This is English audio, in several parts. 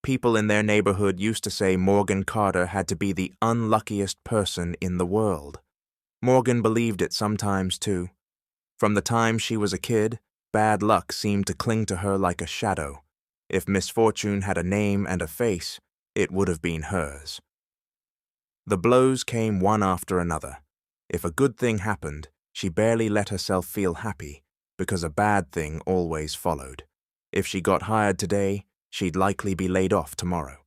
People in their neighborhood used to say Morgan Carter had to be the unluckiest person in the world. Morgan believed it sometimes, too. From the time she was a kid, bad luck seemed to cling to her like a shadow. If misfortune had a name and a face, it would have been hers. The blows came one after another. If a good thing happened, she barely let herself feel happy, because a bad thing always followed. If she got hired today, she'd likely be laid off tomorrow.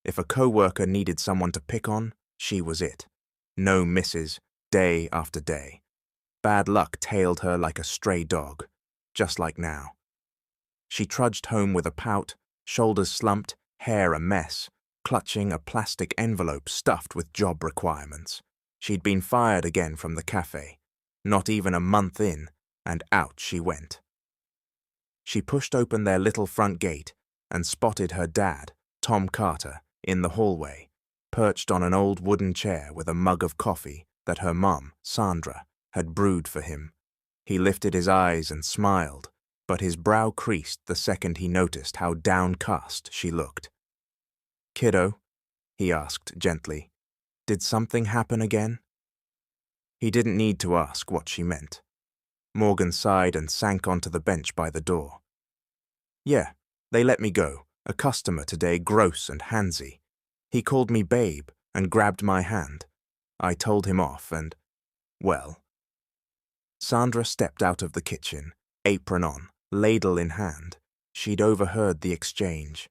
If a coworker needed someone to pick on, she was it. No misses, day after day. Bad luck tailed her like a stray dog, just like now. She trudged home with a pout, shoulders slumped, hair a mess, clutching a plastic envelope stuffed with job requirements. She'd been fired again from the cafe, not even a month in, and out she went. She pushed open their little front gate and spotted her dad, Tom Carter, in the hallway, perched on an old wooden chair with a mug of coffee that her mom, Sandra, had brewed for him. He lifted his eyes and smiled, but his brow creased the second he noticed how downcast she looked. "Kiddo," he asked gently, "did something happen again?" He didn't need to ask what she meant. Morgan sighed and sank onto the bench by the door. "Yeah, they let me go. A customer today, gross and handsy. He called me babe and grabbed my hand. I told him off and, well." Sandra stepped out of the kitchen, apron on, ladle in hand. She'd overheard the exchange.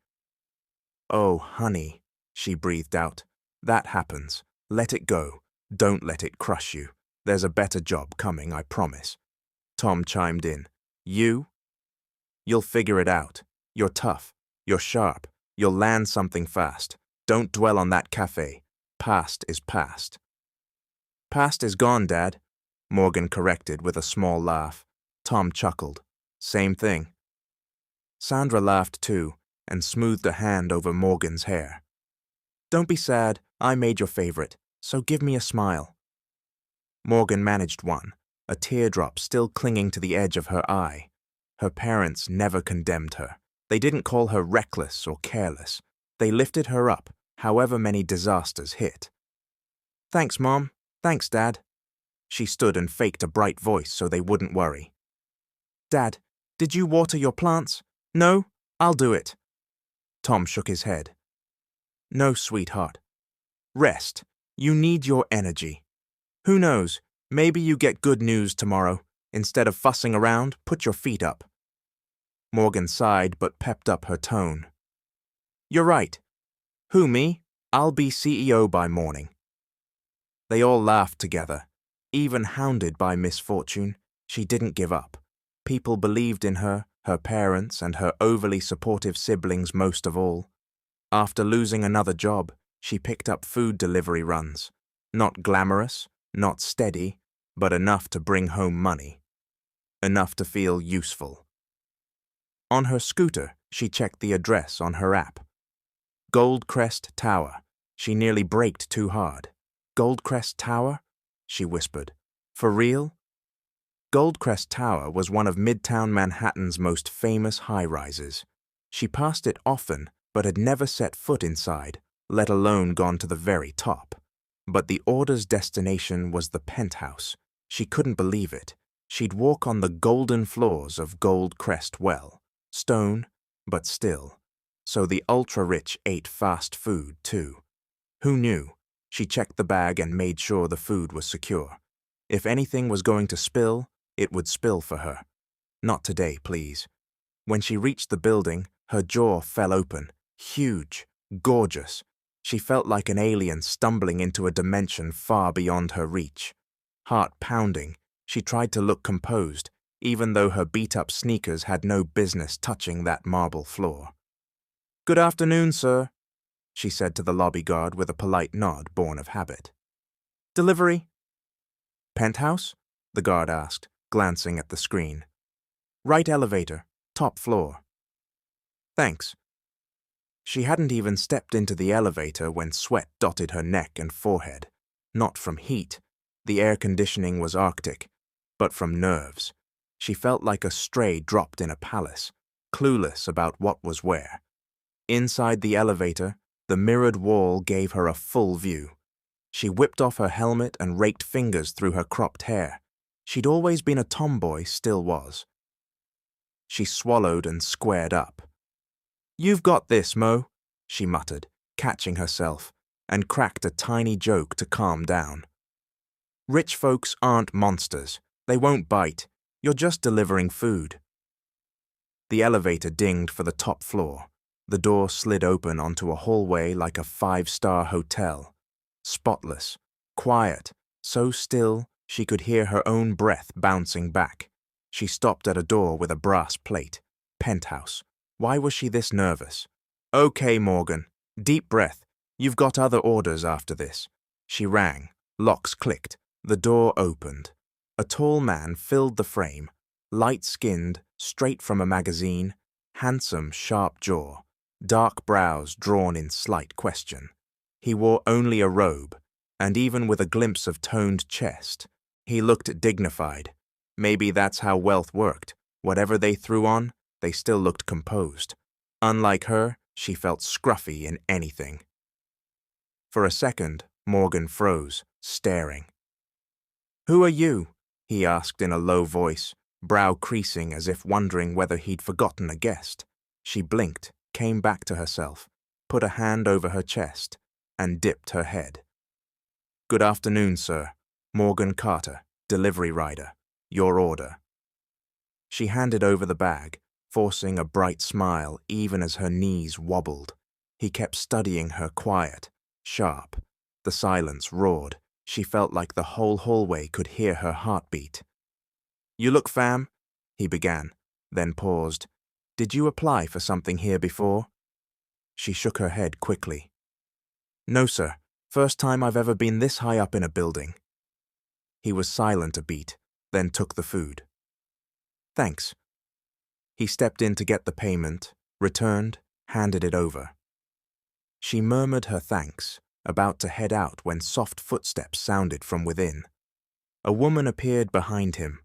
"Oh, honey," she breathed out. "That happens. Let it go. Don't let it crush you. There's a better job coming, I promise." Tom chimed in. "You? You'll figure it out. You're tough. You're sharp. You'll land something fast. Don't dwell on that cafe. Past is past." "Past is gone, Dad," Morgan corrected with a small laugh. Tom chuckled. "Same thing." Sandra laughed too and smoothed a hand over Morgan's hair. "Don't be sad. I made your favorite, so give me a smile." Morgan managed one, a teardrop still clinging to the edge of her eye. Her parents never condemned her. They didn't call her reckless or careless. They lifted her up, however many disasters hit. "Thanks, Mom. Thanks, Dad." She stood and faked a bright voice so they wouldn't worry. "Dad, did you water your plants?" "No? I'll do it." Tom shook his head. "No, sweetheart. Rest. You need your energy. Who knows, maybe you get good news tomorrow. Instead of fussing around, put your feet up." Morgan sighed but pepped up her tone. "You're right. Who, me? I'll be CEO by morning." They all laughed together. Even hounded by misfortune, she didn't give up. People believed in her parents and her overly supportive siblings most of all. After losing another job, she picked up food delivery runs. Not glamorous, not steady, but enough to bring home money. Enough to feel useful. On her scooter, she checked the address on her app. Goldcrest Tower. She nearly braked too hard. "Goldcrest Tower?" she whispered. "For real?" Goldcrest Tower was one of Midtown Manhattan's most famous high-rises. She passed it often, but had never set foot inside, let alone gone to the very top. But the order's destination was the penthouse. She couldn't believe it. She'd walk on the golden floors of Goldcrest Well. Stone, but still. So the ultra-rich ate fast food, too. Who knew? She checked the bag and made sure the food was secure. If anything was going to spill, it would spill for her. Not today, please. When she reached the building, her jaw fell open. Huge, gorgeous. She felt like an alien stumbling into a dimension far beyond her reach. Heart pounding, she tried to look composed, even though her beat-up sneakers had no business touching that marble floor. "Good afternoon, sir," she said to the lobby guard with a polite nod born of habit. "Delivery?" "Penthouse?" the guard asked, glancing at the screen. "Right elevator, top floor." "Thanks." She hadn't even stepped into the elevator when sweat dotted her neck and forehead. Not from heat, the air conditioning was Arctic, but from nerves. She felt like a stray dropped in a palace, clueless about what was where. Inside the elevator, the mirrored wall gave her a full view. She whipped off her helmet and raked fingers through her cropped hair. She'd always been a tomboy, still was. She swallowed and squared up. "You've got this, Mo," she muttered, catching herself, and cracked a tiny joke to calm down. "Rich folks aren't monsters. They won't bite. You're just delivering food." The elevator dinged for the top floor. The door slid open onto a hallway like a five-star hotel. Spotless, quiet, so still she could hear her own breath bouncing back. She stopped at a door with a brass plate. Penthouse. Why was she this nervous? "Okay, Morgan. Deep breath. You've got other orders after this." She rang. Locks clicked. The door opened. A tall man filled the frame, light-skinned, straight from a magazine, handsome, sharp jaw, dark brows drawn in slight question. He wore only a robe, and even with a glimpse of toned chest, he looked dignified. Maybe that's how wealth worked. Whatever they threw on, they still looked composed. Unlike her, she felt scruffy in anything. For a second, Morgan froze, staring. "Who are you?" he asked in a low voice, brow creasing as if wondering whether he'd forgotten a guest. She blinked, came back to herself, put a hand over her chest, and dipped her head. "Good afternoon, sir. Morgan Carter, delivery rider. Your order." She handed over the bag, forcing a bright smile even as her knees wobbled. He kept studying her, quiet, sharp. The silence roared. She felt like the whole hallway could hear her heartbeat. "You look fam," he began, then paused. "Did you apply for something here before?" She shook her head quickly. "No, sir. First time I've ever been this high up in a building." He was silent a beat, then took the food. "Thanks." He stepped in to get the payment, returned, handed it over. She murmured her thanks, about to head out when soft footsteps sounded from within. A woman appeared behind him.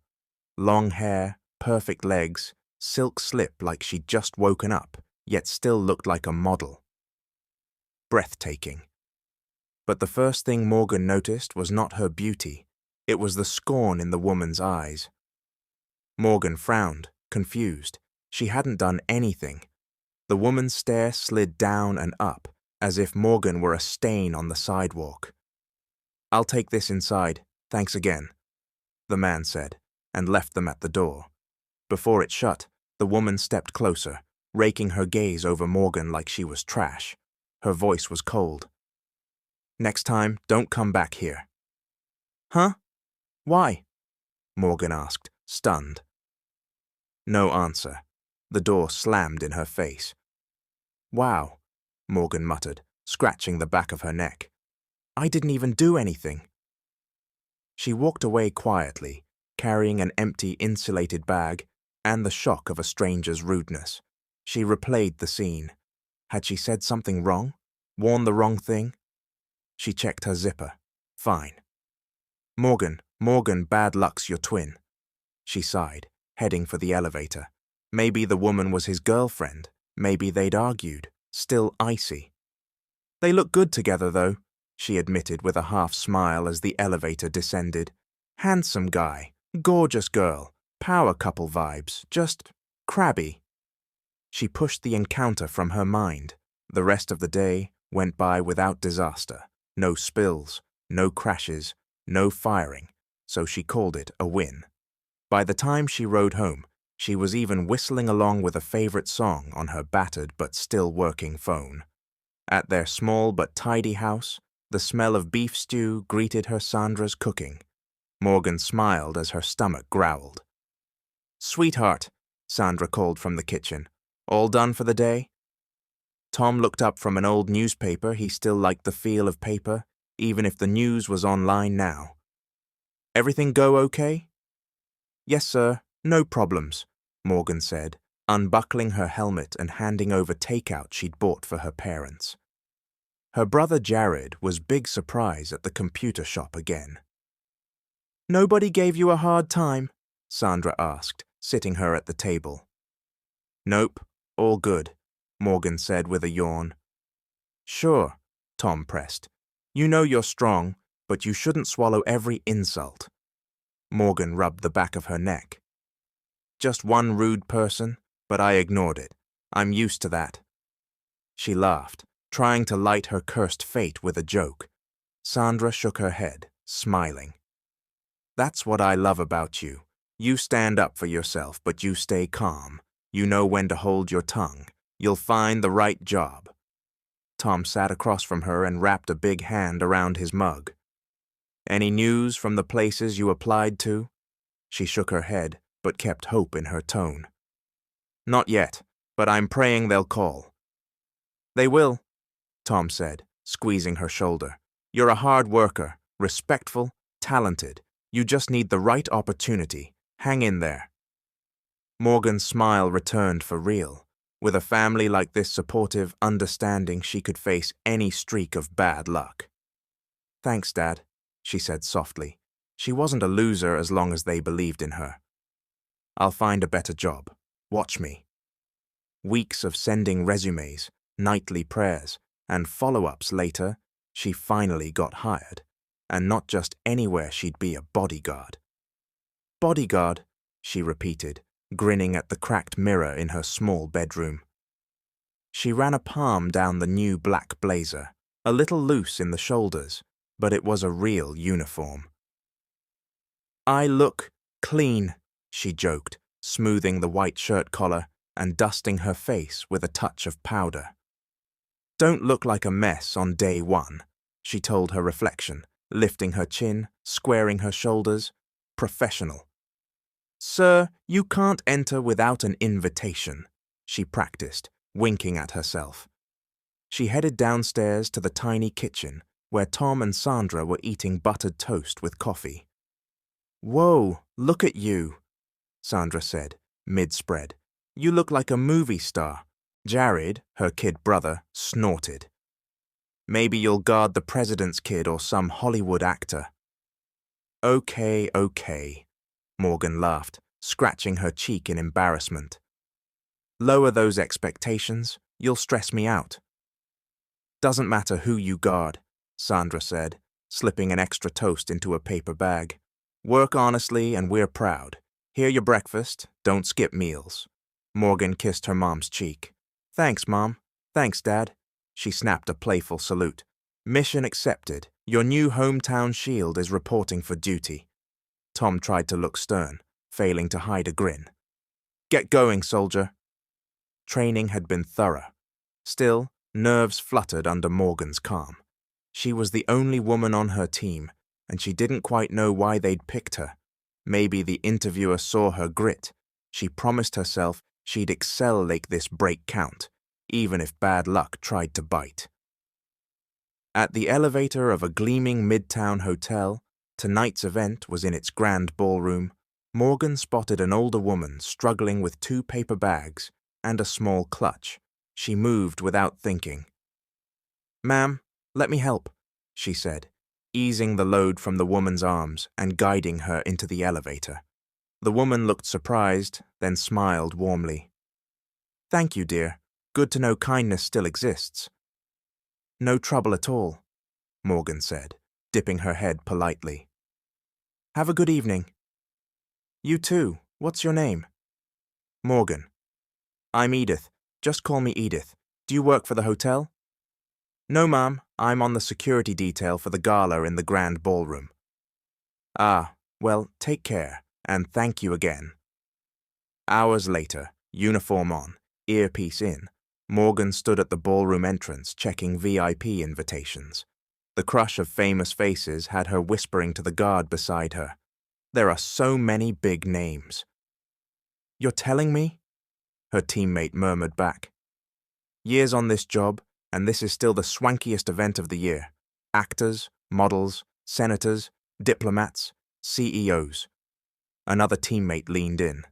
Long hair, perfect legs, silk slip like she'd just woken up, yet still looked like a model. Breathtaking. But the first thing Morgan noticed was not her beauty. It was the scorn in the woman's eyes. Morgan frowned, confused. She hadn't done anything. The woman's stare slid down and up, as if Morgan were a stain on the sidewalk. "I'll take this inside. Thanks again," the man said, and left them at the door. Before it shut, the woman stepped closer, raking her gaze over Morgan like she was trash. Her voice was cold. "Next time, don't come back here." "Huh? Why?" Morgan asked, stunned. No answer. The door slammed in her face. "Wow," Morgan muttered, scratching the back of her neck. "I didn't even do anything." She walked away quietly, carrying an empty insulated bag and the shock of a stranger's rudeness. She replayed the scene. Had she said something wrong? Worn the wrong thing? She checked her zipper. Fine. Morgan, bad luck's your twin." She sighed, heading for the elevator. Maybe the woman was his girlfriend. Maybe they'd argued, still icy. "They look good together, though," she admitted with a half smile as the elevator descended. "Handsome guy, gorgeous girl, power couple vibes, just crabby." She pushed the encounter from her mind. The rest of the day went by without disaster. No spills, no crashes, no firing, so she called it a win. By the time she rode home, she was even whistling along with a favorite song on her battered but still working phone. At their small but tidy house, the smell of beef stew greeted her Sandra's cooking. Morgan smiled as her stomach growled. "Sweetheart," Sandra called from the kitchen. "All done for the day?" Tom looked up from an old newspaper. He still liked the feel of paper, even if the news was online now. "Everything go okay?" "Yes, sir. No problems," Morgan said, unbuckling her helmet and handing over takeout she'd bought for her parents. Her brother Jared was big surprise at the computer shop again. "Nobody gave you a hard time?" Sandra asked, sitting her at the table. "Nope, all good. Morgan said with a yawn. Sure, Tom pressed. You know you're strong, but you shouldn't swallow every insult. Morgan rubbed the back of her neck. Just one rude person, but I ignored it. I'm used to that. She laughed, trying to light her cursed fate with a joke. Sandra shook her head, smiling. That's what I love about you. You stand up for yourself, but you stay calm. You know when to hold your tongue. You'll find the right job. Tom sat across from her and wrapped a big hand around his mug. Any news from the places you applied to? She shook her head, but kept hope in her tone. Not yet, but I'm praying they'll call. They will, Tom said, squeezing her shoulder. You're a hard worker, respectful, talented. You just need the right opportunity. Hang in there. Morgan's smile returned for real. With a family like this supportive, understanding, she could face any streak of bad luck. Thanks, Dad, she said softly. She wasn't a loser as long as they believed in her. I'll find a better job. Watch me. Weeks of sending resumes, nightly prayers, and follow-ups later, she finally got hired. And not just anywhere, she'd be a bodyguard. Bodyguard, she repeated, grinning at the cracked mirror in her small bedroom. She ran a palm down the new black blazer, a little loose in the shoulders, but it was a real uniform. I look clean, she joked, smoothing the white shirt collar and dusting her face with a touch of powder. Don't look like a mess on day one, she told her reflection, lifting her chin, squaring her shoulders. Professional. Sir, you can't enter without an invitation, she practiced, winking at herself. She headed downstairs to the tiny kitchen, where Tom and Sandra were eating buttered toast with coffee. Whoa, look at you, Sandra said, mid-spread. You look like a movie star. Jared, her kid brother, snorted. Maybe you'll guard the president's kid or some Hollywood actor. Okay, Morgan laughed, scratching her cheek in embarrassment. Lower those expectations, you'll stress me out. Doesn't matter who you guard, Sandra said, slipping an extra toast into a paper bag. Work honestly and we're proud. Here's your breakfast, don't skip meals. Morgan kissed her mom's cheek. Thanks, Mom. Thanks, Dad. She snapped a playful salute. Mission accepted. Your new hometown shield is reporting for duty. Tom tried to look stern, failing to hide a grin. Get going, soldier. Training had been thorough. Still, nerves fluttered under Morgan's calm. She was the only woman on her team, and she didn't quite know why they'd picked her. Maybe the interviewer saw her grit. She promised herself she'd excel like this break count, even if bad luck tried to bite. At the elevator of a gleaming midtown hotel, tonight's event was in its grand ballroom, Morgan spotted an older woman struggling with 2 paper bags and a small clutch. She moved without thinking. Ma'am, let me help, she said, easing the load from the woman's arms and guiding her into the elevator. The woman looked surprised, then smiled warmly. Thank you, dear. Good to know kindness still exists. No trouble at all, Morgan said, dipping her head politely. Have a good evening. You too. What's your name? Morgan. I'm Edith. Just call me Edith. Do you work for the hotel? No, ma'am. I'm on the security detail for the gala in the grand ballroom. Ah, well, take care, and thank you again. Hours later, uniform on, earpiece in, Morgan stood at the ballroom entrance checking VIP invitations. The crush of famous faces had her whispering to the guard beside her. There are so many big names. You're telling me? Her teammate murmured back. Years on this job, and this is still the swankiest event of the year. Actors, models, senators, diplomats, CEOs. Another teammate leaned in.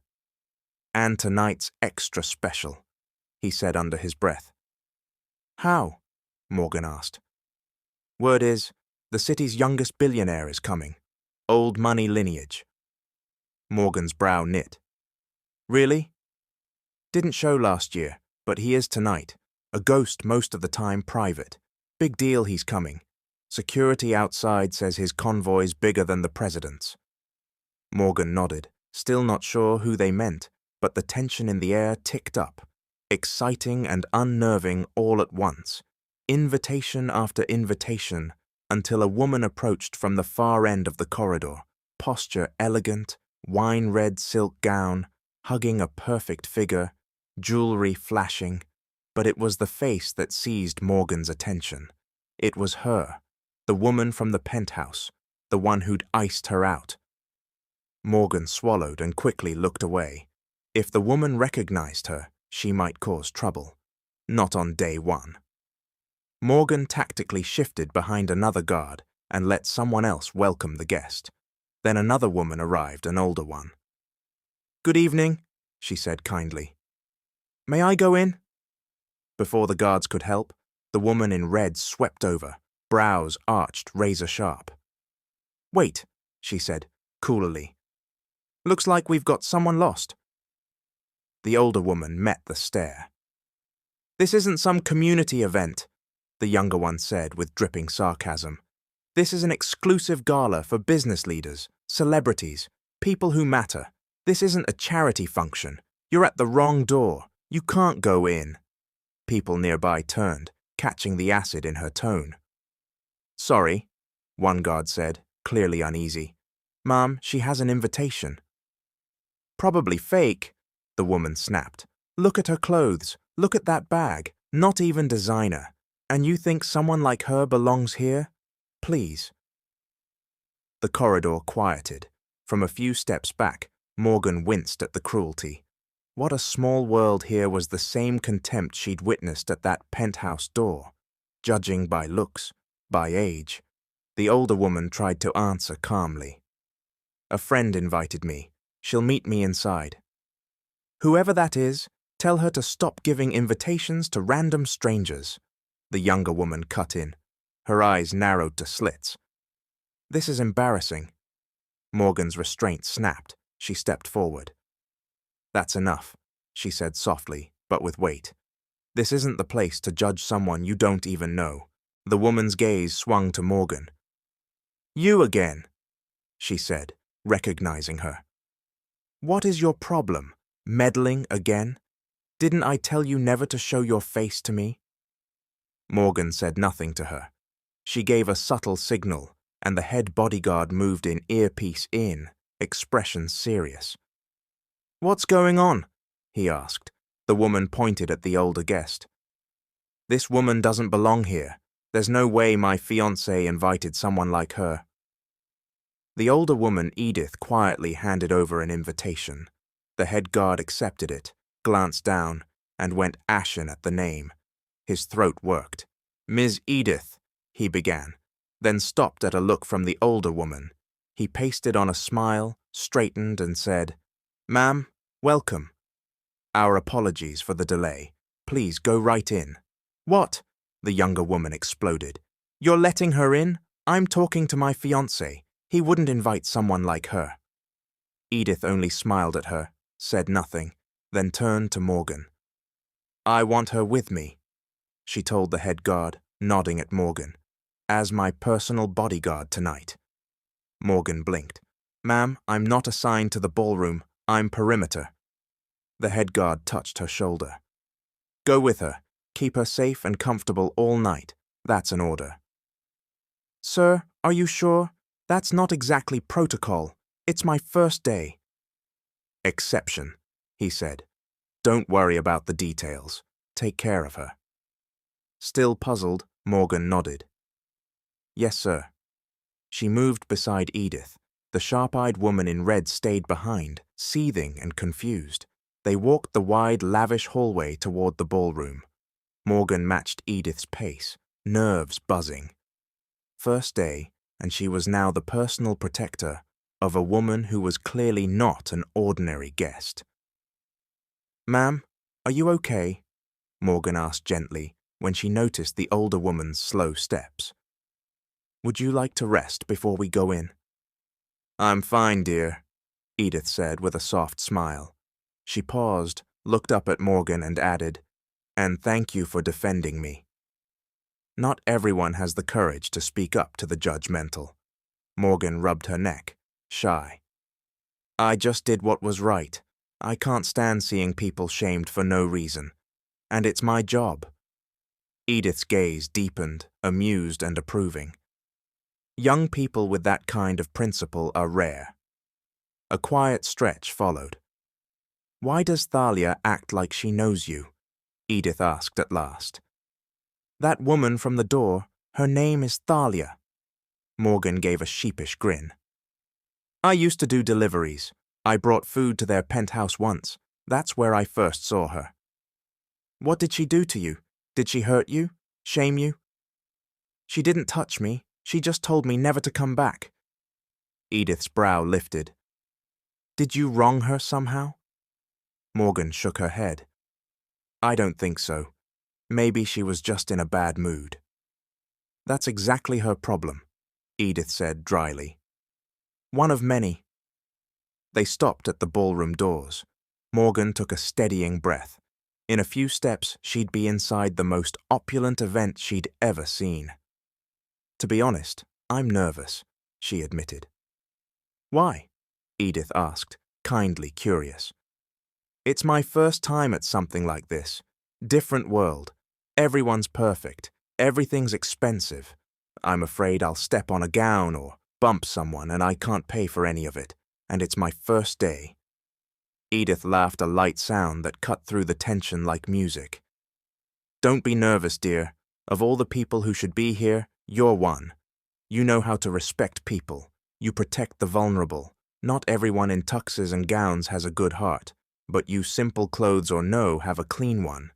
And tonight's extra special, he said under his breath. How? Morgan asked. Word is, the city's youngest billionaire is coming. Old money lineage. Morgan's brow knit. Really? Didn't show last year, but he is tonight. A ghost most of the time private. Big deal he's coming. Security outside says his convoy's bigger than the president's. Morgan nodded, still not sure who they meant, but the tension in the air ticked up, exciting and unnerving all at once, invitation after invitation, until a woman approached from the far end of the corridor, posture elegant, wine-red silk gown, hugging a perfect figure, jewelry flashing, but it was the face that seized Morgan's attention. It was her, the woman from the penthouse, the one who'd iced her out. Morgan swallowed and quickly looked away. If the woman recognized her, she might cause trouble. Not on day one. Morgan tactically shifted behind another guard and let someone else welcome the guest. Then another woman arrived, an older one. "Good evening," she said kindly. "May I go in?" Before the guards could help, the woman in red swept over, brows arched razor-sharp. "Wait," she said, coolly. "Looks like we've got someone lost." The older woman met the stare. "This isn't some community event," the younger one said with dripping sarcasm. "This is an exclusive gala for business leaders, celebrities, people who matter. This isn't a charity function. You're at the wrong door. You can't go in." People nearby turned, catching the acid in her tone. "Sorry," one guard said, clearly uneasy. "Ma'am, she has an invitation." "Probably fake," the woman snapped. "Look at her clothes. Look at that bag. Not even designer. And you think someone like her belongs here? Please." The corridor quieted. From a few steps back, Morgan winced at the cruelty. What a small world here was the same contempt she'd witnessed at that penthouse door. Judging by looks, by age. The older woman tried to answer calmly. "A friend invited me. She'll meet me inside." "Whoever that is, tell her to stop giving invitations to random strangers," the younger woman cut in. Her eyes narrowed to slits. "This is embarrassing." Morgan's restraint snapped. She stepped forward. "That's enough," she said softly, but with weight. "This isn't the place to judge someone you don't even know." The woman's gaze swung to Morgan. "You again," she said, recognizing her. "What is your problem? Meddling again? Didn't I tell you never to show your face to me?" Morgan said nothing to her. She gave a subtle signal, and the head bodyguard moved in earpiece in, expression serious. "What's going on?" he asked. The woman pointed at the older guest. "This woman doesn't belong here. There's no way my fiancé invited someone like her." The older woman, Edith, quietly handed over an invitation. The head guard accepted it, glanced down, and went ashen at the name. His throat worked. "Ms. Edith," he began, then stopped at a look from the older woman. He pasted on a smile, straightened, and said, "Ma'am, welcome. Our apologies for the delay. Please go right in." "What?" the younger woman exploded. "You're letting her in? I'm talking to my fiancé. He wouldn't invite someone like her." Edith only smiled at her, said nothing, then turned to Morgan. "I want her with me," she told the head guard, nodding at Morgan, "as my personal bodyguard tonight." Morgan blinked. "Ma'am, I'm not assigned to the ballroom. I'm perimeter." The head guard touched her shoulder. "Go with her. Keep her safe and comfortable all night. That's an order." "Sir, are you sure? That's not exactly protocol. It's my first day." "Exception," he said. "Don't worry about the details. Take care of her." Still puzzled, Morgan nodded. "Yes, sir." She moved beside Edith. The sharp-eyed woman in red stayed behind, seething and confused. They walked the wide, lavish hallway toward the ballroom. Morgan matched Edith's pace, nerves buzzing. First day, and she was now the personal protector of a woman who was clearly not an ordinary guest. "Ma'am, are you okay?" Morgan asked gently when she noticed the older woman's slow steps. "Would you like to rest before we go in?" "I'm fine, dear," Edith said with a soft smile. She paused, looked up at Morgan and added, And thank you for defending me. Not everyone has the courage to speak up to the judgmental. Morgan rubbed her neck, shy. I just did what was right. I can't stand seeing people shamed for no reason. And it's my job. Edith's gaze deepened, amused and approving. Young people with that kind of principle are rare. A quiet stretch followed. Why does Thalia act like she knows you? Edith asked at last. That woman from the door, her name is Thalia. Morgan gave a sheepish grin. I used to do deliveries. I brought food to their penthouse once. That's where I first saw her. What did she do to you? Did she hurt you? Shame you? She didn't touch me. She just told me never to come back. Edith's brow lifted. Did you wrong her somehow? Morgan shook her head. I don't think so. Maybe she was just in a bad mood. That's exactly her problem, Edith said dryly. One of many. They stopped at the ballroom doors. Morgan took a steadying breath. In a few steps, she'd be inside the most opulent event she'd ever seen. To be honest, I'm nervous, she admitted. Why? Edith asked, kindly curious. It's my first time at something like this. Different world. Everyone's perfect. Everything's expensive. I'm afraid I'll step on a gown or bump someone and I can't pay for any of it. And it's my first day. Edith laughed a light sound that cut through the tension like music. Don't be nervous, dear. Of all the people who should be here, you're one. You know how to respect people. You protect the vulnerable. Not everyone in tuxes and gowns has a good heart, but you, simple clothes or no, have a clean one.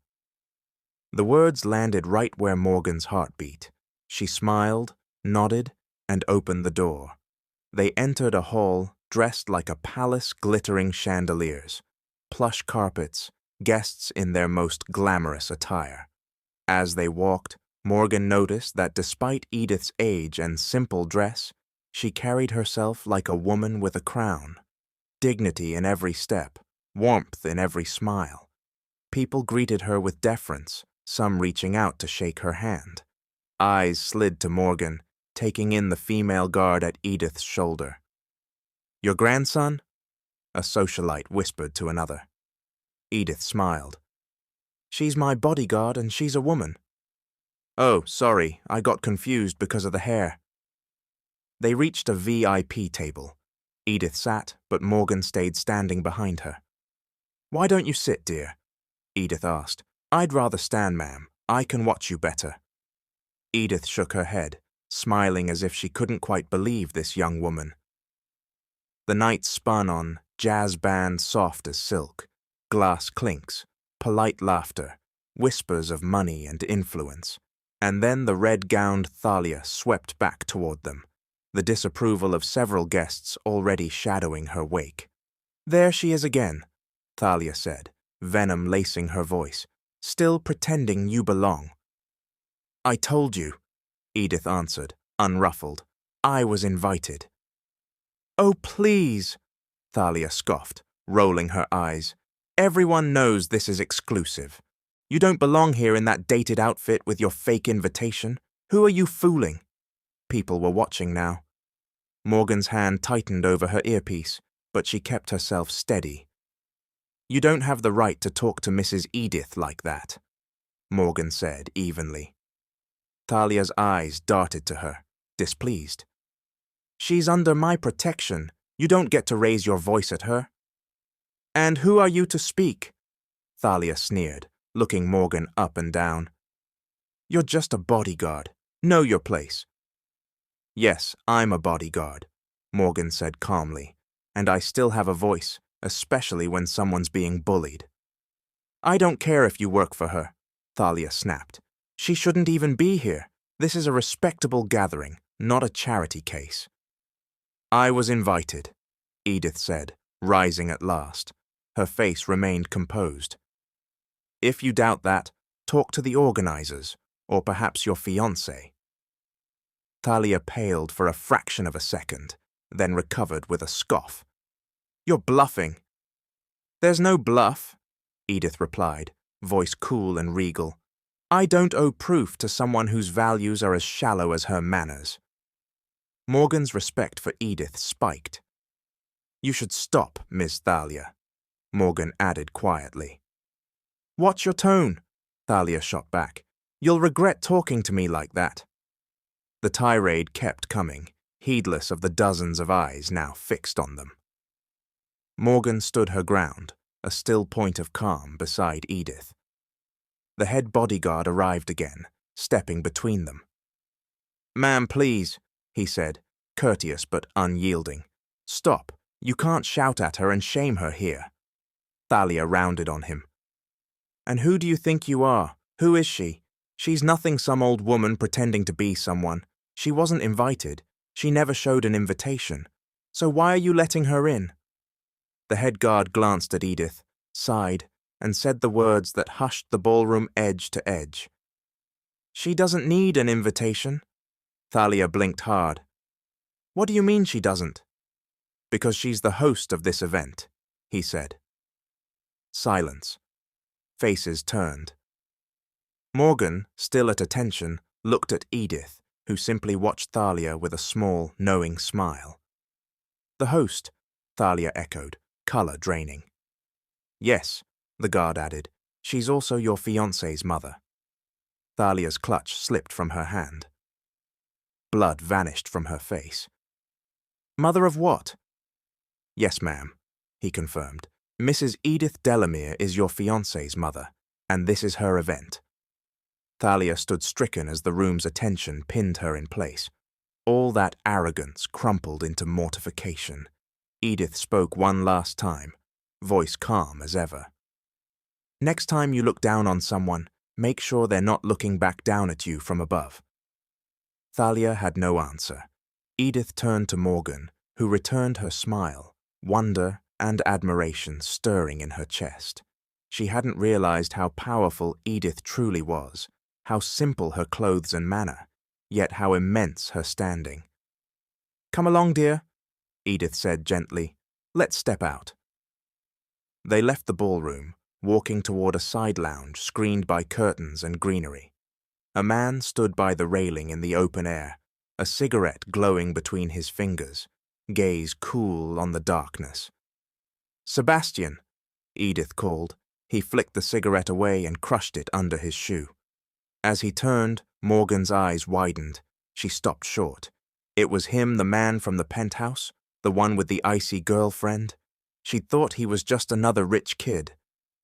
The words landed right where Morgan's heart beat. She smiled, nodded, and opened the door. They entered a hall dressed like a palace, glittering chandeliers, plush carpets, guests in their most glamorous attire. As they walked, Morgan noticed that despite Edith's age and simple dress, she carried herself like a woman with a crown. Dignity in every step, warmth in every smile. People greeted her with deference, some reaching out to shake her hand. Eyes slid to Morgan, taking in the female guard at Edith's shoulder. Your grandson? A socialite whispered to another. Edith smiled. She's my bodyguard and she's a woman. Oh, sorry, I got confused because of the hair. They reached a VIP table. Edith sat, but Morgan stayed standing behind her. Why don't you sit, dear? Edith asked. I'd rather stand, ma'am. I can watch you better. Edith shook her head, smiling as if she couldn't quite believe this young woman. The night spun on, jazz band soft as silk, glass clinks, polite laughter, whispers of money and influence. And then the red-gowned Thalia swept back toward them, the disapproval of several guests already shadowing her wake. There she is again, Thalia said, venom lacing her voice, still pretending you belong. I told you, Edith answered, unruffled. I was invited. Oh, please, Thalia scoffed, rolling her eyes. Everyone knows this is exclusive. You don't belong here in that dated outfit with your fake invitation. Who are you fooling? People were watching now. Morgan's hand tightened over her earpiece, but she kept herself steady. You don't have the right to talk to Mrs. Edith like that, Morgan said evenly. Thalia's eyes darted to her, displeased. She's under my protection. You don't get to raise your voice at her. And who are you to speak? Thalia sneered, looking Morgan up and down. You're just a bodyguard. Know your place. Yes, I'm a bodyguard, Morgan said calmly, and I still have a voice, especially when someone's being bullied. I don't care if you work for her, Thalia snapped. She shouldn't even be here. This is a respectable gathering, not a charity case. I was invited, Edith said, rising at last. Her face remained composed. If you doubt that, talk to the organizers, or perhaps your fiancé. Thalia paled for a fraction of a second, then recovered with a scoff. You're bluffing. There's no bluff, Edith replied, voice cool and regal. I don't owe proof to someone whose values are as shallow as her manners. Morgan's respect for Edith spiked. You should stop, Miss Thalia, Morgan added quietly. Watch your tone, Thalia shot back. You'll regret talking to me like that. The tirade kept coming, heedless of the dozens of eyes now fixed on them. Morgan stood her ground, a still point of calm beside Edith. The head bodyguard arrived again, stepping between them. Ma'am, please, he said, courteous but unyielding. Stop. You can't shout at her and shame her here. Thalia rounded on him. And who do you think you are? Who is she? She's nothing some old woman pretending to be someone. She wasn't invited. She never showed an invitation. So why are you letting her in? The head guard glanced at Edith, sighed, and said the words that hushed the ballroom edge to edge. She doesn't need an invitation. Thalia blinked hard. What do you mean she doesn't? Because she's the host of this event, he said. Silence. Faces turned. Morgan, still at attention, looked at Edith, who simply watched Thalia with a small, knowing smile. The host, Thalia echoed, colour draining. Yes, the guard added, she's also your fiancé's mother. Thalia's clutch slipped from her hand. Blood vanished from her face. Mother of what? Yes, ma'am, he confirmed. Mrs. Edith Delamere is your fiancé's mother, and this is her event. Thalia stood stricken as the room's attention pinned her in place. All that arrogance crumpled into mortification. Edith spoke one last time, voice calm as ever. Next time you look down on someone, make sure they're not looking back down at you from above. Thalia had no answer. Edith turned to Morgan, who returned her smile, wonder and admiration stirring in her chest. She hadn't realized how powerful Edith truly was, how simple her clothes and manner, yet how immense her standing. Come along, dear, Edith said gently. Let's step out. They left the ballroom, walking toward a side lounge screened by curtains and greenery. A man stood by the railing in the open air, a cigarette glowing between his fingers, gaze cool on the darkness. Sebastian, Edith called. He flicked the cigarette away and crushed it under his shoe. As he turned, Morgan's eyes widened. She stopped short. It was him, the man from the penthouse, the one with the icy girlfriend. She'd thought he was just another rich kid.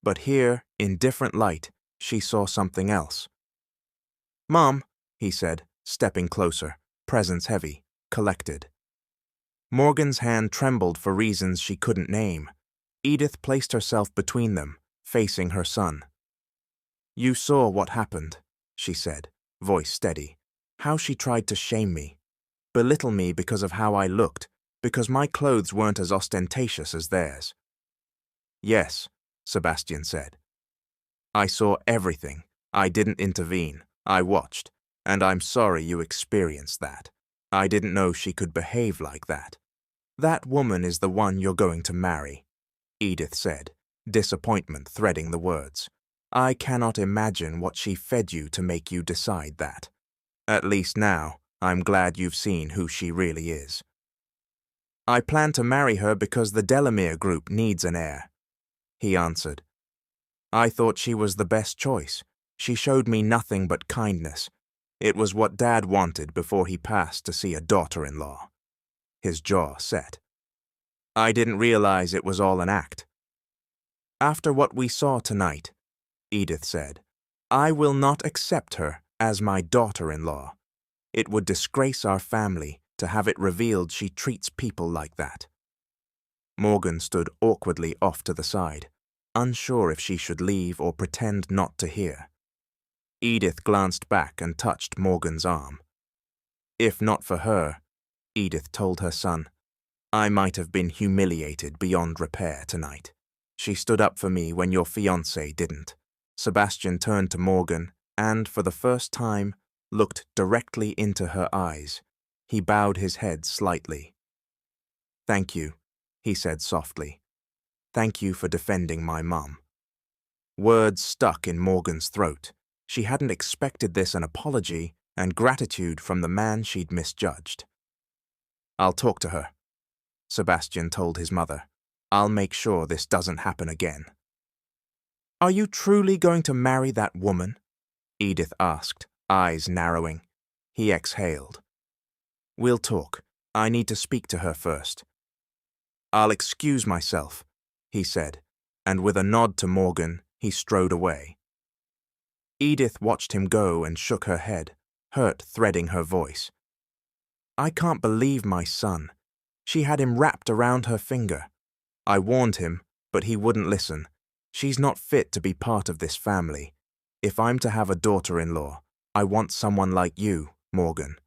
But here, in different light, she saw something else. Mom, he said, stepping closer, presence heavy, collected. Morgan's hand trembled for reasons she couldn't name. Edith placed herself between them, facing her son. You saw what happened, she said, voice steady. How she tried to shame me, belittle me because of how I looked, because my clothes weren't as ostentatious as theirs. Yes, Sebastian said. I saw everything. I didn't intervene. I watched, and I'm sorry you experienced that. I didn't know she could behave like that. That woman is the one you're going to marry, Edith said, disappointment threading the words. I cannot imagine what she fed you to make you decide that. At least now, I'm glad you've seen who she really is. I plan to marry her because the Delamere group needs an heir, he answered. I thought she was the best choice. She showed me nothing but kindness. It was what Dad wanted before he passed to see a daughter-in-law. His jaw set. I didn't realize it was all an act. After what we saw tonight, Edith said, I will not accept her as my daughter-in-law. It would disgrace our family to have it revealed she treats people like that. Morgan stood awkwardly off to the side, unsure if she should leave or pretend not to hear. Edith glanced back and touched Morgan's arm. If not for her, Edith told her son, I might have been humiliated beyond repair tonight. She stood up for me when your fiancé didn't. Sebastian turned to Morgan and, for the first time, looked directly into her eyes. He bowed his head slightly. Thank you, he said softly. Thank you for defending my mom. Words stuck in Morgan's throat. She hadn't expected this, an apology and gratitude from the man she'd misjudged. "I'll talk to her," Sebastian told his mother. "I'll make sure this doesn't happen again." "Are you truly going to marry that woman?" Edith asked, eyes narrowing. He exhaled. "We'll talk. I need to speak to her first." "I'll excuse myself," he said, and with a nod to Morgan, he strode away. Edith watched him go and shook her head, hurt threading her voice. "I can't believe my son. She had him wrapped around her finger. I warned him, but he wouldn't listen. She's not fit to be part of this family. If I'm to have a daughter-in-law, I want someone like you, Morgan."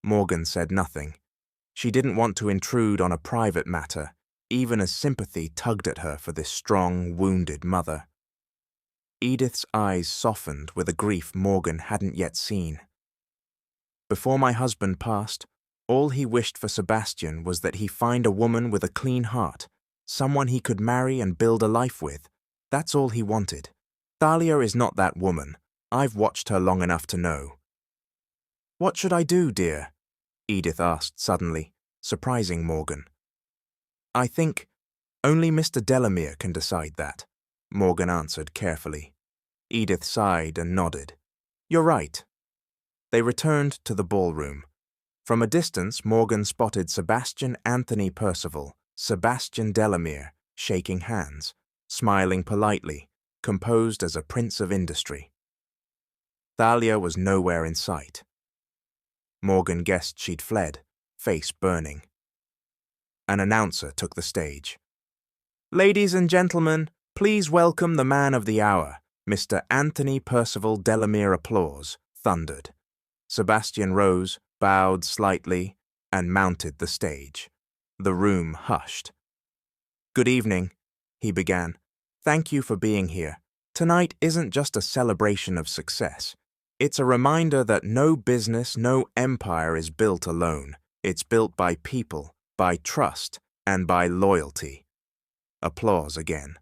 Morgan said nothing. She didn't want to intrude on a private matter, even as sympathy tugged at her for this strong, wounded mother. Edith's eyes softened with a grief Morgan hadn't yet seen. "Before my husband passed, all he wished for Sebastian was that he find a woman with a clean heart, someone he could marry and build a life with. That's all he wanted. Thalia is not that woman. I've watched her long enough to know." "What should I do, dear?" Edith asked suddenly, surprising Morgan. "I think only Mr. Delamere can decide that," Morgan answered carefully. Edith sighed and nodded. "You're right." They returned to the ballroom. From a distance, Morgan spotted Sebastian Anthony Percival, Sebastian Delamere, shaking hands, smiling politely, composed as a prince of industry. Thalia was nowhere in sight. Morgan guessed she'd fled, face burning. An announcer took the stage. "Ladies and gentlemen, please welcome the man of the hour, Mr. Anthony Percival Delamere." Applause thundered. Sebastian rose, bowed slightly, and mounted the stage. The room hushed. "Good evening," he began. "Thank you for being here. Tonight isn't just a celebration of success. It's a reminder that no business, no empire is built alone. It's built by people, by trust, and by loyalty." Applause again.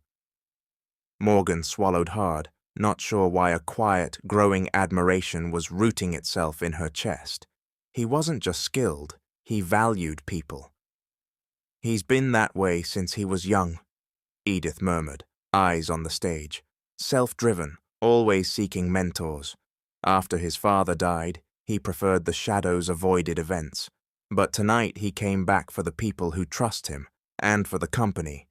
Morgan swallowed hard, not sure why a quiet, growing admiration was rooting itself in her chest. He wasn't just skilled, he valued people. "He's been that way since he was young," Edith murmured, eyes on the stage. "Self-driven, always seeking mentors. After his father died, he preferred the shadows-avoided events. But tonight he came back for the people who trust him, and for the company.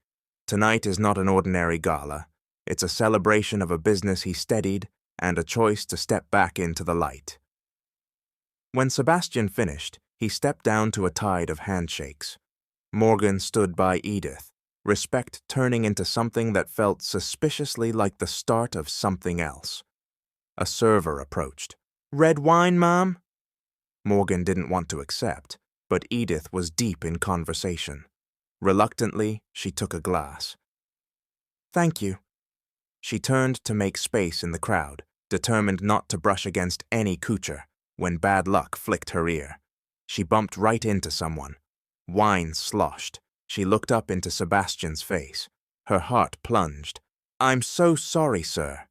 Tonight is not an ordinary gala. It's a celebration of a business he steadied and a choice to step back into the light." When Sebastian finished, he stepped down to a tide of handshakes. Morgan stood by Edith, respect turning into something that felt suspiciously like the start of something else. A server approached. "Red wine, ma'am?" Morgan didn't want to accept, but Edith was deep in conversation. Reluctantly, she took a glass. "Thank you." She turned to make space in the crowd, determined not to brush against any kucher, when bad luck flicked her ear. She bumped right into someone. Wine sloshed. She looked up into Sebastian's face. Her heart plunged. "I'm so sorry, sir,"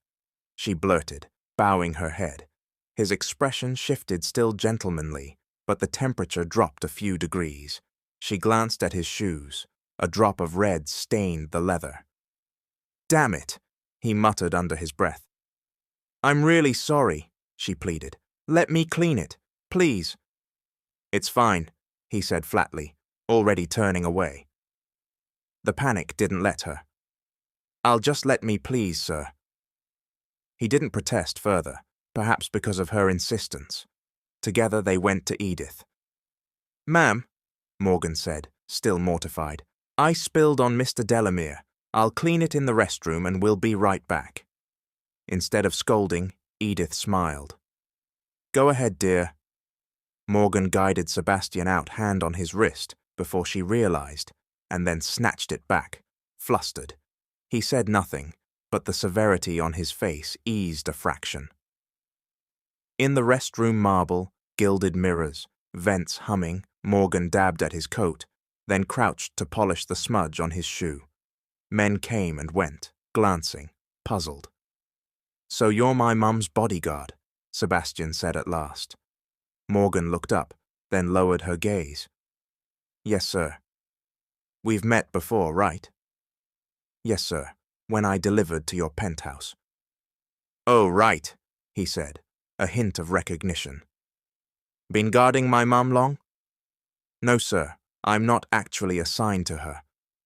she blurted, bowing her head. His expression shifted, still gentlemanly, but the temperature dropped a few degrees. She glanced at his shoes. A drop of red stained the leather. "Damn it," he muttered under his breath. "I'm really sorry," she pleaded. "Let me clean it, please." "It's fine," he said flatly, already turning away. The panic didn't let her. "I'll just let me please, sir." He didn't protest further, perhaps because of her insistence. Together they went to Edith. "Ma'am," Morgan said, still mortified, "I spilled on Mr. Delamere. I'll clean it in the restroom and we'll be right back." Instead of scolding, Edith smiled. "Go ahead, dear." Morgan guided Sebastian out, hand on his wrist, before she realized, and then snatched it back, flustered. He said nothing, but the severity on his face eased a fraction. In the restroom marble, gilded mirrors, vents humming, Morgan dabbed at his coat, then crouched to polish the smudge on his shoe. Men came and went, glancing, puzzled. "So you're my mum's bodyguard," Sebastian said at last. Morgan looked up, then lowered her gaze. "Yes, sir." "We've met before, right?" "Yes, sir, when I delivered to your penthouse." "Oh, right," he said, a hint of recognition. "Been guarding my mum long?" "No, sir, I'm not actually assigned to her.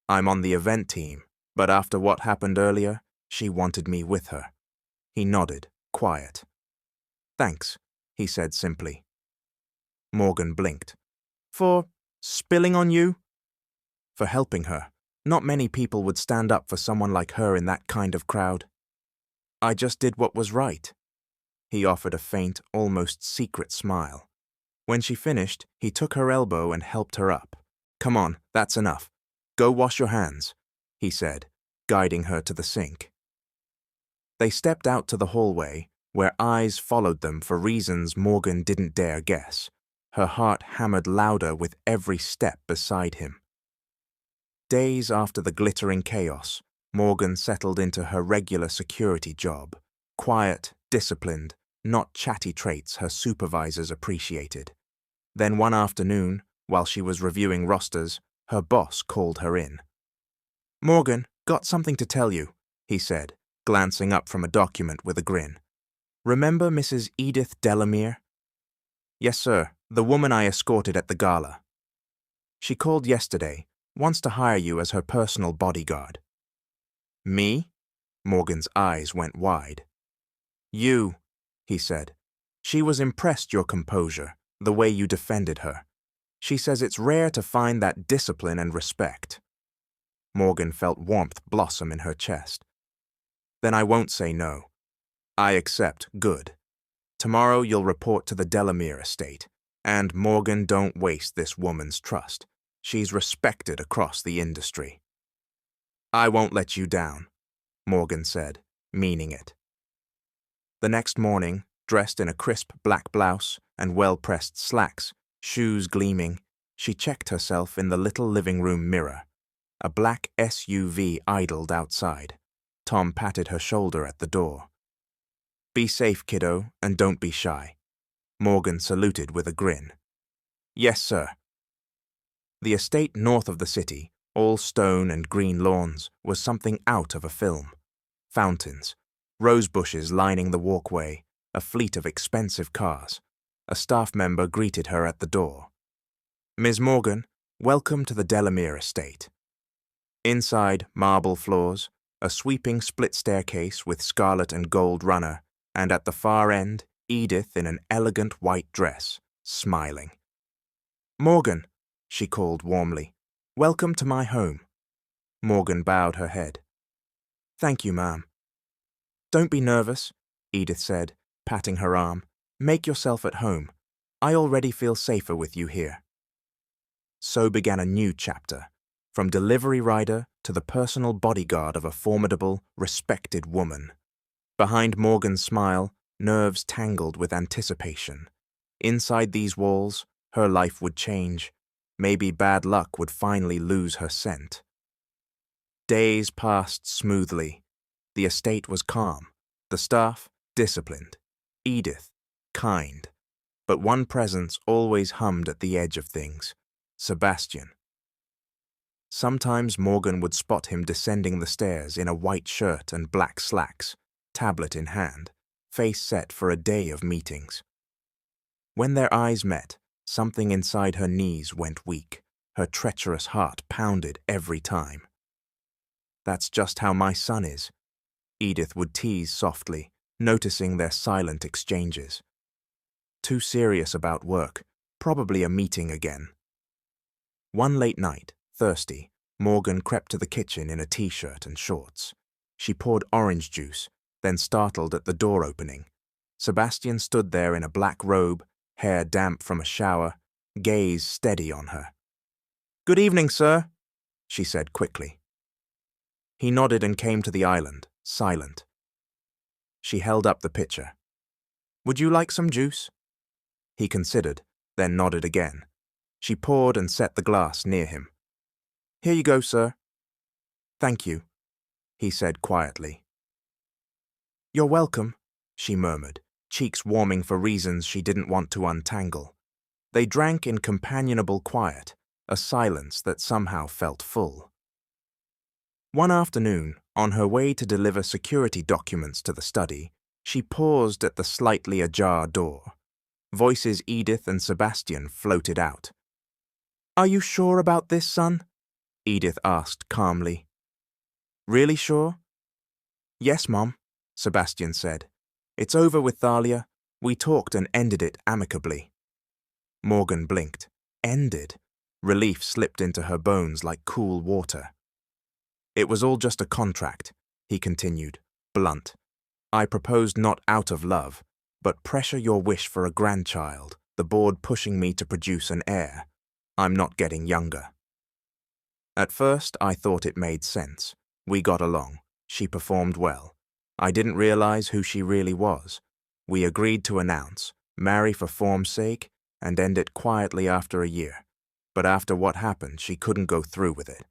I'm on the event team, but after what happened earlier, she wanted me with her." He nodded, quiet. "Thanks," he said simply. Morgan blinked. "For spilling on you?" "For helping her. Not many people would stand up for someone like her in that kind of crowd." "I just did what was right." He offered a faint, almost secret smile. When she finished, he took her elbow and helped her up. "Come on, that's enough. Go wash your hands," he said, guiding her to the sink. They stepped out to the hallway, where eyes followed them for reasons Morgan didn't dare guess. Her heart hammered louder with every step beside him. Days after the glittering chaos, Morgan settled into her regular security job. Quiet, disciplined, not chatty traits her supervisors appreciated. Then one afternoon, while she was reviewing rosters, her boss called her in. "Morgan, got something to tell you," he said, glancing up from a document with a grin. "Remember Mrs. Edith Delamere?" "Yes, sir, the woman I escorted at the gala." "She called yesterday, wants to hire you as her personal bodyguard." "Me?" Morgan's eyes went wide. "You," he said. "She was impressed your composure, the way you defended her. She says it's rare to find that discipline and respect." Morgan felt warmth blossom in her chest. "Then I won't say no. I accept good. Tomorrow you'll report to the Delamere estate. And Morgan, don't waste this woman's trust. She's respected across the industry." "I won't let you down," Morgan said, meaning it. The next morning, dressed in a crisp black blouse and well-pressed slacks, shoes gleaming, she checked herself in the little living room mirror. A black SUV idled outside. Tom patted her shoulder at the door. "Be safe, kiddo, and don't be shy." Morgan saluted with a grin. "Yes, sir." The estate north of the city, all stone and green lawns, was something out of a film. Fountains, rose bushes lining the walkway, a fleet of expensive cars. A staff member greeted her at the door. "Ms. Morgan, welcome to the Delamere estate." Inside, marble floors, a sweeping split staircase with scarlet and gold runner, and at the far end, Edith in an elegant white dress, smiling. "Morgan," she called warmly, "welcome to my home." Morgan bowed her head. "Thank you, ma'am." "Don't be nervous," Edith said, patting her arm. "Make yourself at home. I already feel safer with you here." So began a new chapter, from delivery rider to the personal bodyguard of a formidable, respected woman. Behind Morgan's smile, nerves tangled with anticipation. Inside these walls, her life would change. Maybe bad luck would finally lose her scent. Days passed smoothly. The estate was calm, the staff disciplined, Edith kind. But one presence always hummed at the edge of things: Sebastian. Sometimes Morgan would spot him descending the stairs in a white shirt and black slacks, tablet in hand, face set for a day of meetings. When their eyes met, something inside her knees went weak. Her treacherous heart pounded every time. "That's just how my son is," Edith would tease softly, noticing their silent exchanges. "Too serious about work, probably a meeting again." One late night, thirsty, Morgan crept to the kitchen in a t-shirt and shorts. She poured orange juice, then startled at the door opening. Sebastian stood there in a black robe, hair damp from a shower, gaze steady on her. "Good evening, sir," she said quickly. He nodded and came to the island, silent. She held up the pitcher. "Would you like some juice?" He considered, then nodded again. She poured and set the glass near him. "Here you go, sir." "Thank you," he said quietly. You're welcome, she murmured, cheeks warming for reasons she didn't want to untangle. They drank in companionable quiet, a silence that somehow felt full. One afternoon, on her way to deliver security documents to the study, she paused at the slightly ajar door. Voices Edith and Sebastian floated out. "Are you sure about this, son?" Edith asked calmly. "Really sure?" "Yes, Mom," Sebastian said. "It's over with Thalia. We talked and ended it amicably." Morgan blinked. Ended? Relief slipped into her bones like cool water. "It was all just a contract," he continued, blunt. "I proposed not out of love, but pressure your wish for a grandchild, the board pushing me to produce an heir. I'm not getting younger." At first, I thought it made sense. We got along. She performed well. I didn't realize who she really was. We agreed to announce, marry for form's sake, and end it quietly after a year. But after what happened, she couldn't go through with it.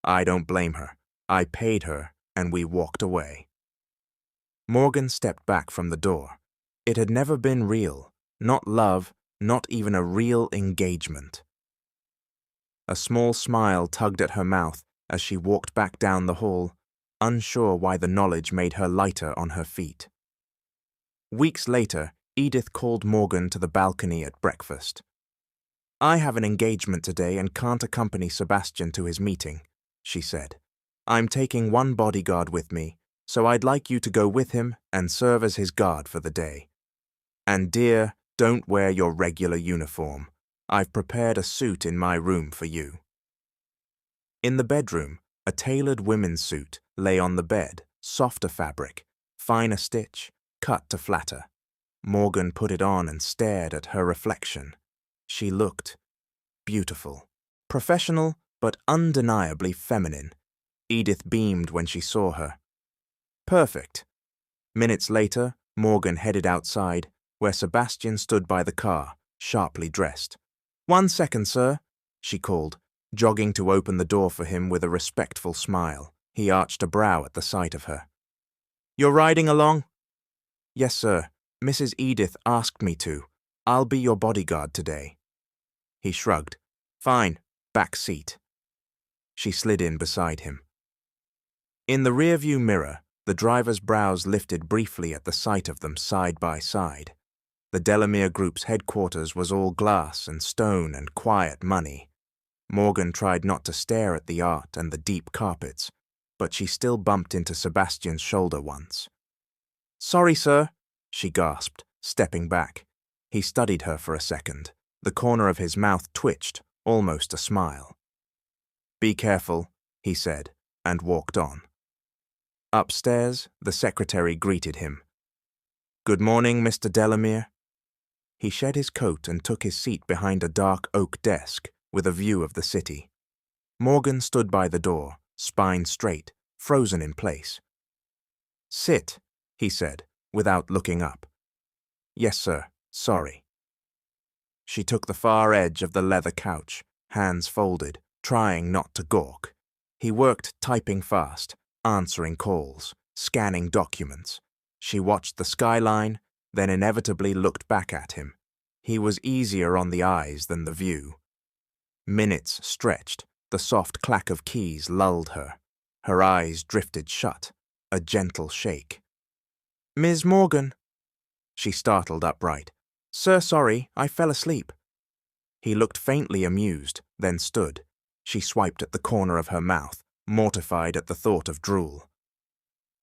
I don't blame her. I paid her, and we walked away. Morgan stepped back from the door. It had never been real. Not love, not even a real engagement. A small smile tugged at her mouth as she walked back down the hall, unsure why the knowledge made her lighter on her feet. Weeks later, Edith called Morgan to the balcony at breakfast. "I have an engagement today and can't accompany Sebastian to his meeting," she said. "I'm taking one bodyguard with me, so I'd like you to go with him and serve as his guard for the day. And dear, don't wear your regular uniform. I've prepared a suit in my room for you." In the bedroom, a tailored women's suit lay on the bed, softer fabric, finer stitch, cut to flatter. Morgan put it on and stared at her reflection. She looked beautiful, professional, but undeniably feminine. Edith beamed when she saw her. Perfect. Minutes later, Morgan headed outside, where Sebastian stood by the car, sharply dressed. "1 second, sir," she called, jogging to open the door for him with a respectful smile. He arched a brow at the sight of her. "You're riding along?" "Yes, sir. Mrs. Edith asked me to. I'll be your bodyguard today." He shrugged. "Fine, back seat." She slid in beside him. In the rearview mirror, the driver's brows lifted briefly at the sight of them side by side. The Delamere Group's headquarters was all glass and stone and quiet money. Morgan tried not to stare at the art and the deep carpets, but she still bumped into Sebastian's shoulder once. "Sorry, sir," she gasped, stepping back. He studied her for a second. The corner of his mouth twitched, almost a smile. "Be careful," he said, and walked on. Upstairs, the secretary greeted him. "Good morning, Mr. Delamere." He shed his coat and took his seat behind a dark oak desk with a view of the city. Morgan stood by the door, spine straight, frozen in place. "Sit," he said, without looking up. "Yes, sir. Sorry." She took the far edge of the leather couch, hands folded, trying not to gawk. He worked typing fast, answering calls, scanning documents. She watched the skyline, then inevitably looked back at him. He was easier on the eyes than the view. Minutes stretched, the soft clack of keys lulled her. Her eyes drifted shut, a gentle shake. "Ms. Morgan." She startled upright. "Sir, sorry, I fell asleep." He looked faintly amused, then stood. She swiped at the corner of her mouth, mortified at the thought of drool.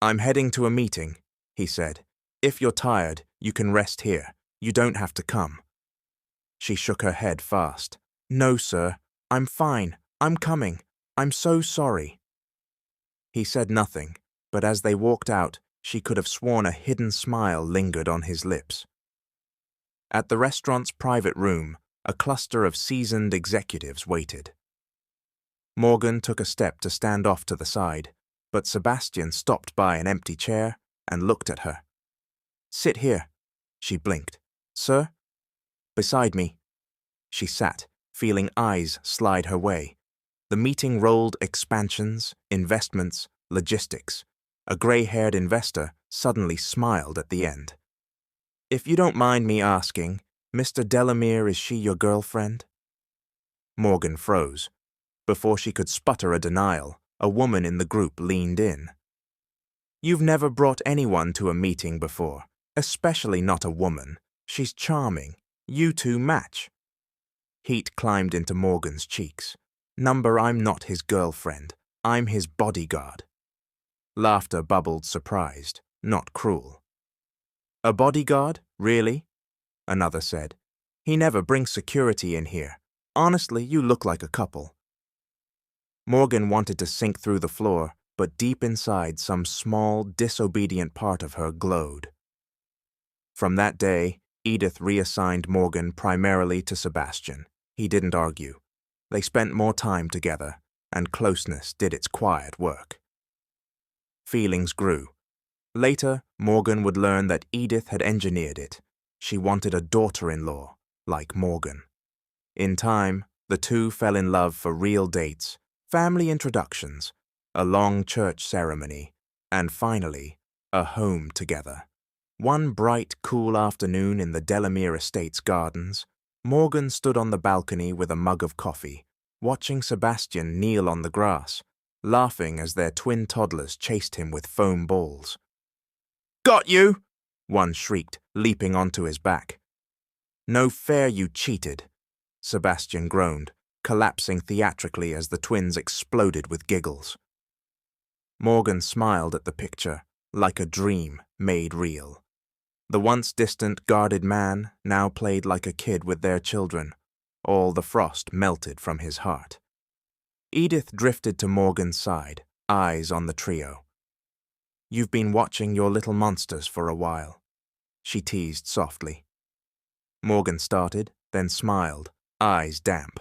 "I'm heading to a meeting," he said. "If you're tired, you can rest here. You don't have to come." She shook her head fast. "No, sir. I'm fine. I'm coming. I'm so sorry." He said nothing, but as they walked out, she could have sworn a hidden smile lingered on his lips. At the restaurant's private room, a cluster of seasoned executives waited. Morgan took a step to stand off to the side, but Sebastian stopped by an empty chair and looked at her. "Sit here." She blinked. "Sir?" "Beside me." She sat, feeling eyes slide her way. The meeting rolled expansions, investments, logistics. A grey-haired investor suddenly smiled at the end. "If you don't mind me asking, Mr. Delamere, is she your girlfriend?" Morgan froze. Before she could sputter a denial, a woman in the group leaned in. "You've never brought anyone to a meeting before, especially not a woman. She's charming. You two match." Heat climbed into Morgan's cheeks. "Number, I'm not his girlfriend. I'm his bodyguard." Laughter bubbled surprised, not cruel. "A bodyguard? Really?" Another said. "He never brings security in here. Honestly, you look like a couple." Morgan wanted to sink through the floor, but deep inside some small, disobedient part of her glowed. From that day, Edith reassigned Morgan primarily to Sebastian. He didn't argue. They spent more time together, and closeness did its quiet work. Feelings grew. Later, Morgan would learn that Edith had engineered it. She wanted a daughter-in-law, like Morgan. In time, the two fell in love for real dates, family introductions, a long church ceremony, and finally, a home together. One bright, cool afternoon in the Delamere Estate's gardens, Morgan stood on the balcony with a mug of coffee, watching Sebastian kneel on the grass, laughing as their twin toddlers chased him with foam balls. "Got you!" one shrieked, leaping onto his back. "No fair, you cheated," Sebastian groaned, collapsing theatrically as the twins exploded with giggles. Morgan smiled at the picture, like a dream made real. The once distant, guarded man now played like a kid with their children. All the frost melted from his heart. Edith drifted to Morgan's side, eyes on the trio. "You've been watching your little monsters for a while," she teased softly. Morgan started, then smiled, eyes damp.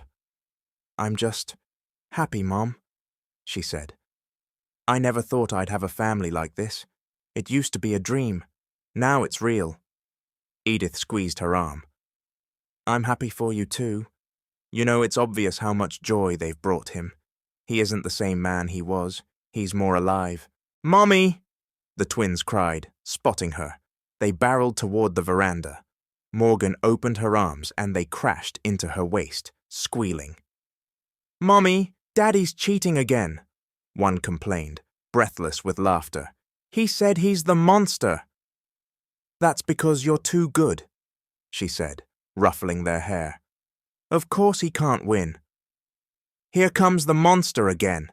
"I'm just happy, Mom," she said. "I never thought I'd have a family like this. It used to be a dream. Now it's real." Edith squeezed her arm. "I'm happy for you too. You know, it's obvious how much joy they've brought him. He isn't the same man he was. He's more alive." "Mommy!" the twins cried, spotting her. They barreled toward the veranda. Morgan opened her arms and they crashed into her waist, squealing. "Mommy, Daddy's cheating again," one complained, breathless with laughter. "He said he's the monster." "That's because you're too good," she said, ruffling their hair. "Of course he can't win." "Here comes the monster again,"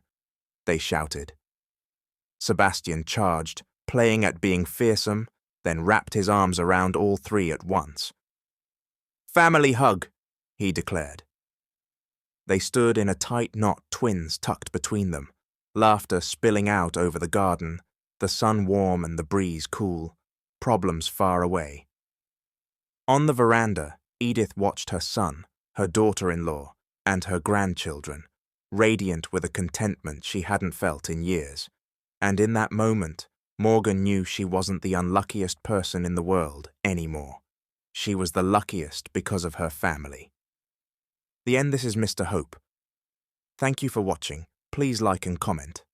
they shouted. Sebastian charged, playing at being fearsome, then wrapped his arms around all three at once. "Family hug," he declared. They stood in a tight knot, twins tucked between them, laughter spilling out over the garden, the sun warm and the breeze cool, problems far away. On the veranda, Edith watched her son, her daughter-in-law, and her grandchildren, radiant with a contentment she hadn't felt in years. And in that moment, Morgan knew she wasn't the unluckiest person in the world anymore. She was the luckiest because of her family. The end. This is Mr. Hope. Thank you for watching. Please like and comment.